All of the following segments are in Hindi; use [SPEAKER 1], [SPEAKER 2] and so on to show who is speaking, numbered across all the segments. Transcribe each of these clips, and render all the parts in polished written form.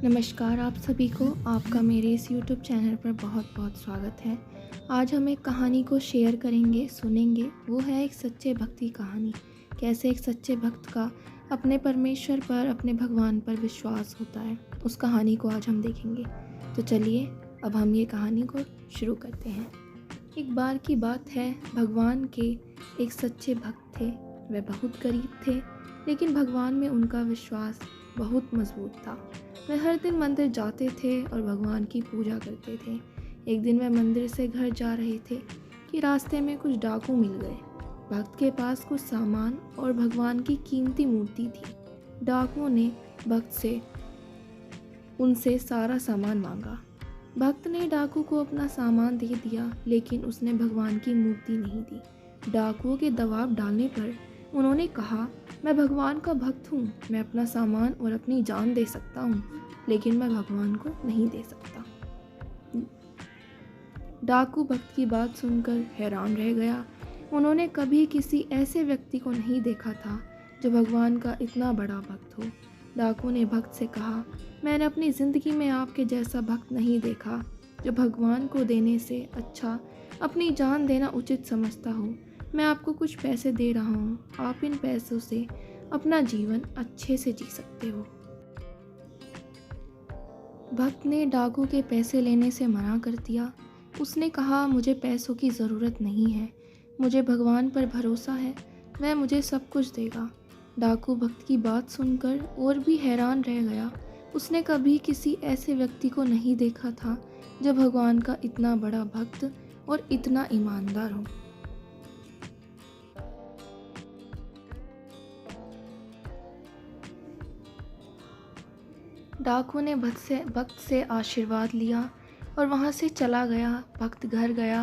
[SPEAKER 1] नमस्कार आप सभी को। आपका मेरे इस YouTube चैनल पर बहुत बहुत स्वागत है। आज हम एक कहानी को शेयर करेंगे, सुनेंगे। वो है एक सच्चे भक्त की कहानी। कैसे एक सच्चे भक्त का अपने परमेश्वर पर, अपने भगवान पर विश्वास होता है, उस कहानी को आज हम देखेंगे। तो चलिए अब हम ये कहानी को शुरू करते हैं। एक बार की बात है, भगवान के एक सच्चे भक्त थे। वे बहुत गरीब थे, लेकिन भगवान में उनका विश्वास बहुत मजबूत था। वे हर दिन मंदिर जाते थे और भगवान की पूजा करते थे। एक दिन वे मंदिर से घर जा रहे थे कि रास्ते में कुछ डाकू मिल गए। भक्त के पास कुछ सामान और भगवान की कीमती मूर्ति थी। डाकुओं ने भक्त से उनसे सारा सामान मांगा। भक्त ने डाकू को अपना सामान दे दिया, लेकिन उसने भगवान की मूर्ति नहीं दी। डाकुओं के दबाव डालने पर उन्होंने कहा, मैं भगवान का भक्त हूँ, मैं अपना सामान और अपनी जान दे सकता हूँ, लेकिन मैं भगवान को नहीं दे सकता। डाकू भक्त की बात सुनकर हैरान रह गया। उन्होंने कभी किसी ऐसे व्यक्ति को नहीं देखा था जो भगवान का इतना बड़ा भक्त हो। डाकू ने भक्त से कहा, मैंने अपनी ज़िंदगी में आपके जैसा भक्त नहीं देखा जो भगवान को देने से अच्छा अपनी जान देना उचित समझता हो। मैं आपको कुछ पैसे दे रहा हूँ, आप इन पैसों से अपना जीवन अच्छे से जी सकते हो। भक्त ने डाकू के पैसे लेने से मना कर दिया। उसने कहा, मुझे पैसों की ज़रूरत नहीं है, मुझे भगवान पर भरोसा है, वह मुझे सब कुछ देगा। डाकू भक्त की बात सुनकर और भी हैरान रह गया। उसने कभी किसी ऐसे व्यक्ति को नहीं देखा था जो भगवान का इतना बड़ा भक्त और इतना ईमानदार हो। डाकू ने भक्त से आशीर्वाद लिया और वहाँ से चला गया। भक्त घर गया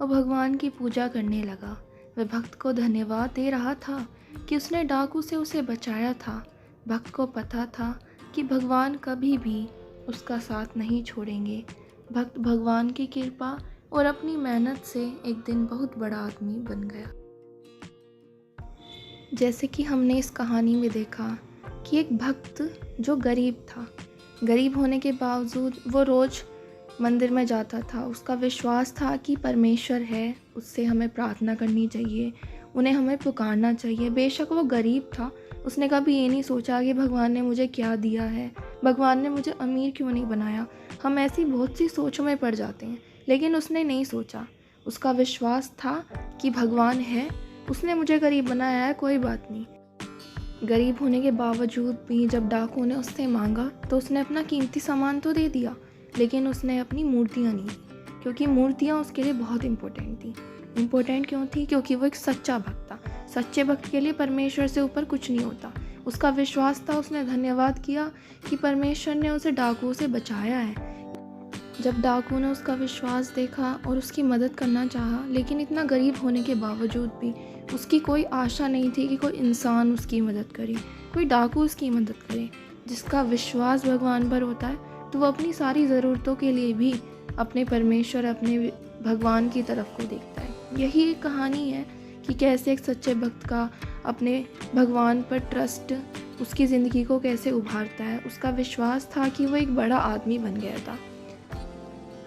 [SPEAKER 1] और भगवान की पूजा करने लगा। वह भक्त को धन्यवाद दे रहा था कि उसने डाकू से उसे बचाया था। भक्त को पता था कि भगवान कभी भी उसका साथ नहीं छोड़ेंगे। भक्त भगवान की कृपा और अपनी मेहनत से एक दिन बहुत बड़ा आदमी बन गया। जैसे कि हमने इस कहानी में देखा कि एक भक्त जो गरीब था, गरीब होने के बावजूद वो रोज़ मंदिर में जाता था। उसका विश्वास था कि परमेश्वर है, उससे हमें प्रार्थना करनी चाहिए, उन्हें हमें पुकारना चाहिए। बेशक वो गरीब था, उसने कभी ये नहीं सोचा कि भगवान ने मुझे क्या दिया है, भगवान ने मुझे अमीर क्यों नहीं बनाया। हम ऐसी बहुत सी सोचों में पड़ जाते हैं, लेकिन उसने नहीं सोचा। उसका विश्वास था कि भगवान है, उसने मुझे गरीब बनाया है, कोई बात नहीं। गरीब होने के बावजूद भी जब डाकू ने उससे मांगा तो उसने अपना कीमती सामान तो दे दिया, लेकिन उसने अपनी मूर्तियाँ नहीं दी, क्योंकि मूर्तियाँ उसके लिए बहुत इम्पोर्टेंट थी। इम्पोर्टेंट क्यों थी? क्योंकि वो एक सच्चा भक्त था। सच्चे भक्त के लिए परमेश्वर से ऊपर कुछ नहीं होता। उसका विश्वास था, उसने धन्यवाद किया कि परमेश्वर ने उसे डाकुओं से बचाया है। जब डाकू ने उसका विश्वास देखा और उसकी मदद करना चाहा, लेकिन इतना गरीब होने के बावजूद भी उसकी कोई आशा नहीं थी कि कोई इंसान उसकी मदद करे, कोई डाकू उसकी मदद करे। जिसका विश्वास भगवान पर होता है तो वो अपनी सारी ज़रूरतों के लिए भी अपने परमेश्वर, अपने भगवान की तरफ को देखता है। यही एक कहानी है कि कैसे एक सच्चे भक्त का अपने भगवान पर ट्रस्ट उसकी ज़िंदगी को कैसे उभारता है। उसका विश्वास था कि वो एक बड़ा आदमी बन गया था।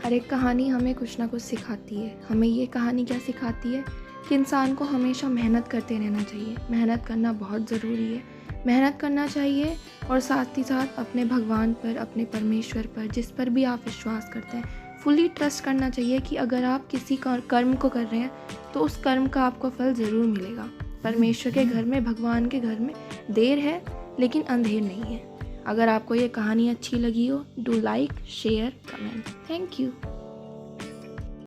[SPEAKER 1] हर एक कहानी हमें कुछ ना कुछ सिखाती है। हमें ये कहानी क्या सिखाती है कि इंसान को हमेशा मेहनत करते रहना चाहिए। मेहनत करना बहुत ज़रूरी है। मेहनत करना चाहिए और साथ ही साथ अपने भगवान पर, अपने परमेश्वर पर, जिस पर भी आप विश्वास करते हैं, फुली ट्रस्ट करना चाहिए कि अगर आप किसी कर्म को कर रहे हैं तो उस कर्म का आपको फल ज़रूर मिलेगा। परमेश्वर के घर में, भगवान के घर में देर है लेकिन अंधेर नहीं है। अगर आपको ये कहानी अच्छी लगी हो, do like, share, comment. Thank you.